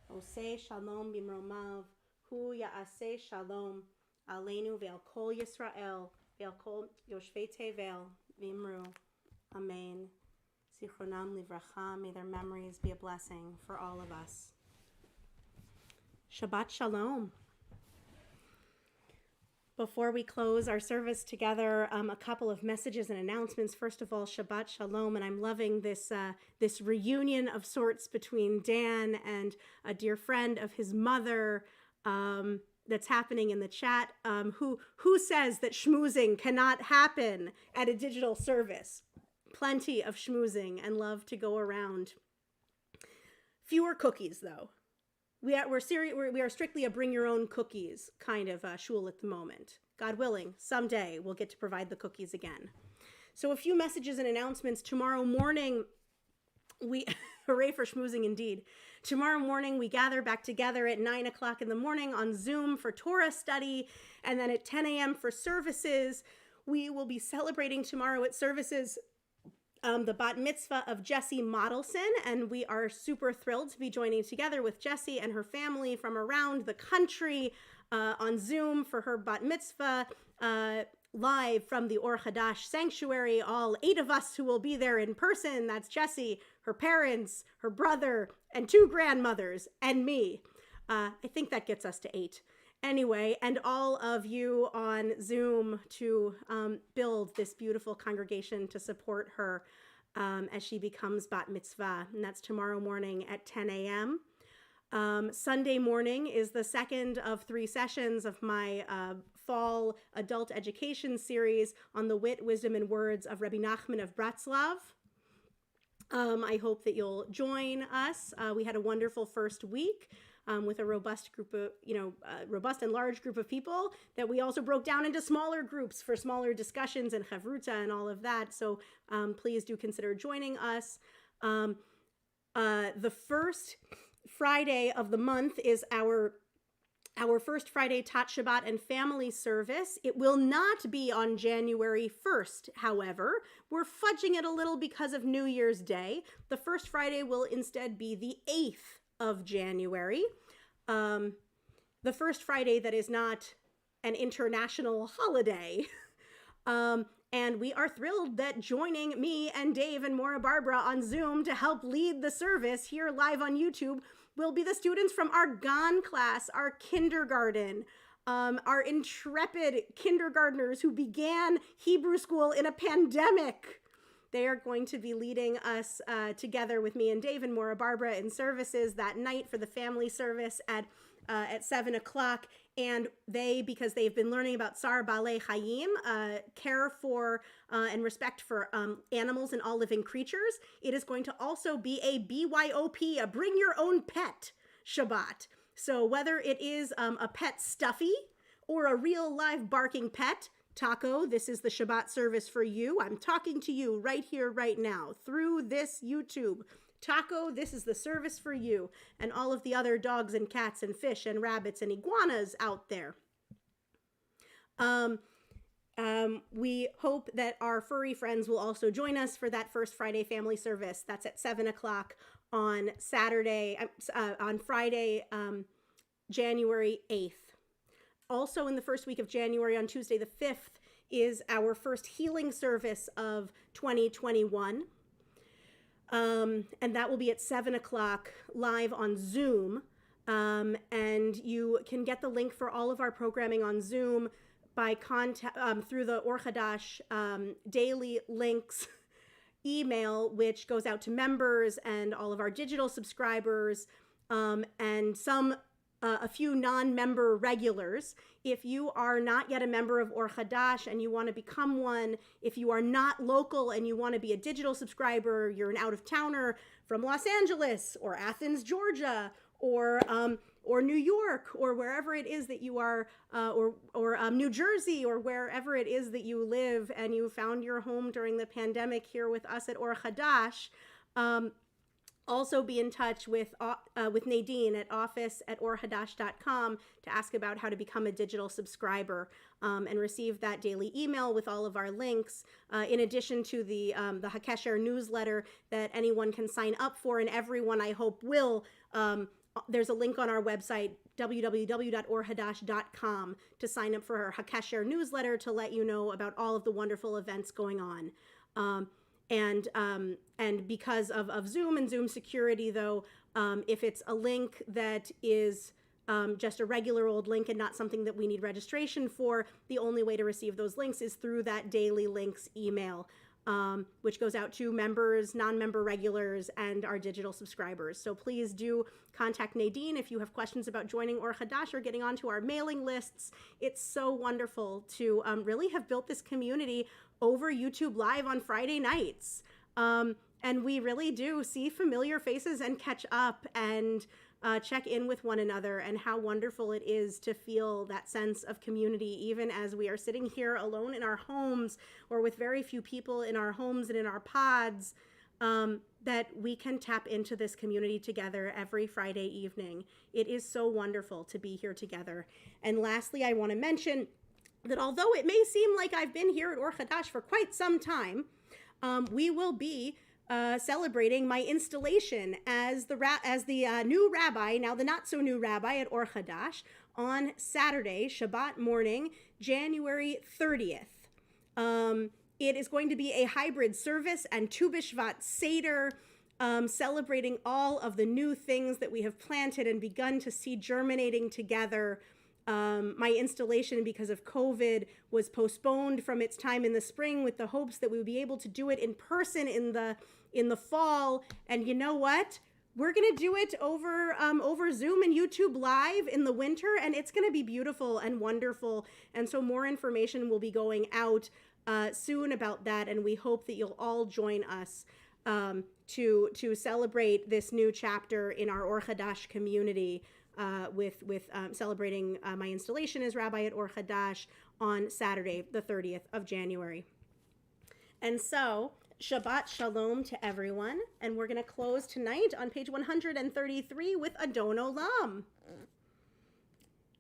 Oseh shalom b'mromav hu ya'aseh shalom Aleinu ve'al kol Yisrael ve'al kol Yoshvei Tevel v'imru. Amen. Zichronam livracha. May their memories be a blessing for all of us. Shabbat Shalom. Before we close our service together, a couple of messages and announcements. First of all, Shabbat Shalom, and I'm loving this reunion of sorts between Dan and a dear friend of his mother. That's happening in the chat. Who says that schmoozing cannot happen at a digital service? Plenty of schmoozing and love to go around. Fewer cookies, though. We are strictly a bring your own cookies kind of shul at the moment. God willing, someday we'll get to provide the cookies again. So a few messages and announcements. Tomorrow morning, hooray for schmoozing indeed. Tomorrow morning, we gather back together at 9 o'clock in the morning on Zoom for Torah study, and then at 10 a.m. for services. We will be celebrating tomorrow at services the bat mitzvah of Jessie Modelson, and we are super thrilled to be joining together with Jessie and her family from around the country on Zoom for her bat mitzvah, live from the Or Hadash sanctuary. All 8 of us who will be there in person. That's Jessie, her parents, her brother, and 2 grandmothers, and me. I think that gets us to 8. Anyway, and all of you on Zoom to build this beautiful congregation to support her as she becomes bat mitzvah. And that's tomorrow morning at 10 a.m. Sunday morning is the second of 3 sessions of my fall adult education series on the wit, wisdom, and words of Rabbi Nachman of Bratslav. I hope that you'll join us. We had a wonderful first week with a robust group of, robust and large group of people that we also broke down into smaller groups for smaller discussions and chavruta and all of that. So please do consider joining us. The first Friday of the month is our first Friday Tat Shabbat and family service. It will not be on January 1st, however. We're fudging it a little because of New Year's Day. The first Friday will instead be the 8th of January. The first Friday that is not an international holiday. And we are thrilled that joining me and Dave and Maura Barbara on Zoom to help lead the service here live on YouTube will be the students from our GON class, our kindergarten, our intrepid kindergartners who began Hebrew school in a pandemic. They are going to be leading us together with me and Dave and Maura Barbara in services that night for the family service at 7 o'clock. And because they've been learning about Tsar Balei Chayim, care for and respect for animals and all living creatures, it is going to also be a BYOP, a bring your own pet Shabbat. So whether it is a pet stuffy or a real live barking pet, Taco, this is the Shabbat service for you. I'm talking to you right here, right now, through this YouTube. Taco, this is the service for you and all of the other dogs and cats and fish and rabbits and iguanas out there. We hope that our furry friends will also join us for that first Friday family service. That's at 7 o'clock on Friday, January 8th. Also in the first week of January, on Tuesday the 5th, is our first healing service of 2021. And that will be at 7 o'clock live on Zoom. And you can get the link for all of our programming on Zoom by through the Or Hadash daily links email, which goes out to members and all of our digital subscribers, and a few non-member regulars. If you are not yet a member of Or Hadash and you want to become one, if you are not local and you want to be a digital subscriber, you're an out-of-towner from Los Angeles or Athens, Georgia, or or New York, or wherever it is that you are, or New Jersey, or wherever it is that you live, and you found your home during the pandemic here with us at Or Hadash. Also be in touch with Nadine at office@orhadash.com to ask about how to become a digital subscriber and receive that daily email with all of our links, in addition to the Hakesher newsletter that anyone can sign up for, and everyone I hope will. There's a link on our website, www.orhadash.com, to sign up for our Hakesher newsletter to let you know about all of the wonderful events going on. And because of Zoom and Zoom security, though, if it's a link that is just a regular old link and not something that we need registration for, the only way to receive those links is through that daily links email, which goes out to members, non-member regulars, and our digital subscribers. So please do contact Nadine if you have questions about joining Or Hadash or getting onto our mailing lists. It's so wonderful to really have built this community over YouTube Live on Friday nights. And we really do see familiar faces and catch up and check in with one another, and how wonderful it is to feel that sense of community, even as we are sitting here alone in our homes or with very few people in our homes and in our pods, that we can tap into this community together every Friday evening. It is so wonderful to be here together. And lastly, I want to mention that although it may seem like I've been here at Or Hadash for quite some time, we will be celebrating my installation as the new rabbi, now the not so new rabbi at Or Hadash, on Saturday, Shabbat morning, January 30th. It is going to be a hybrid service and Tu B'Shvat Seder, celebrating all of the new things that we have planted and begun to see germinating together. My installation, because of COVID, was postponed from its time in the spring with the hopes that we would be able to do it in person in the fall. And you know what? We're going to do it over Zoom and YouTube Live in the winter, and it's going to be beautiful and wonderful. And so more information will be going out soon about that, and we hope that you'll all join us to celebrate this new chapter in our Or Hadash community, with celebrating my installation as rabbi at Or Hadash on Saturday, the 30th of January. And so, Shabbat Shalom to everyone. And we're going to close tonight on page 133 with Adon Olam.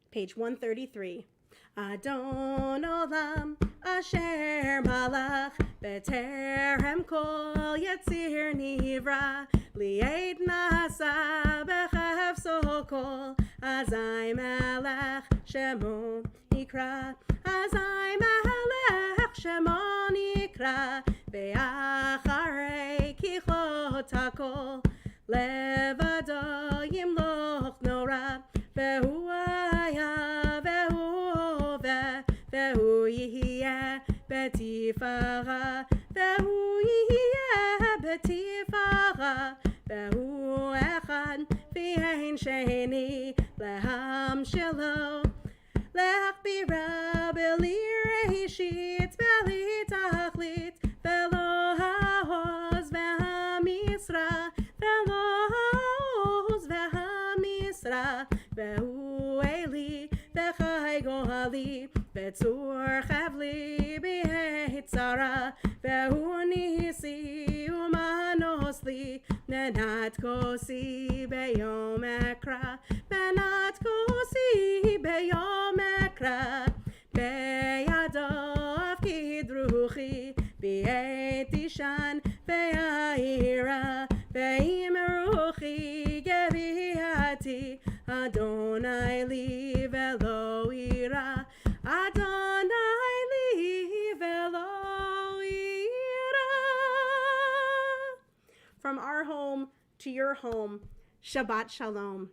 Page 133. Adon Olam, Asher Malach, B'terem Kol Yetzir Nivra, Li'ed Nasa B'chafso Kol, Azai Melech Shemo Nikra, Azai Melech Shemo Nikra, Be'acharei Kichot HaKol, Levado Yimloch Nora, Ve'hu Aya, Ve'hu Ove, Ve'hu Yihye Betifara, Ve'hu Yihye Betifara, Ve'hu Echad V'yein Sheni, Leham Shelo, Lechbira B'li Reishit, B'li Tachlit, Ve'lo Ha'oz Ve'ha'misra, Ve'lo Ha'oz Ve'ha'misra, Ve'hu Eli, Ve'chai Gohali, Ve'tzur Chavli B'Eitzara, Ve'hu Nisi Umanosli, Benat Kosi B'yom Ekra, Benat Kosi B'yom Ekra, Be'yado Afkid Ruchi, B'yet Ishan, Be'ayira, Be'im Ruchi Geviati, Adonai li velo ira, Adonai li velo ira. From our home to your home, Shabbat Shalom.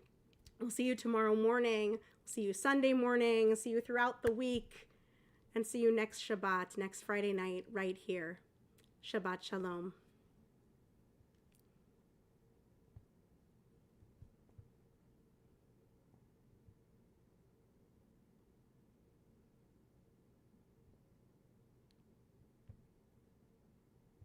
We'll see you tomorrow morning. We'll see you Sunday morning. See you throughout the week. And see you next Shabbat, next Friday night, right here. Shabbat Shalom.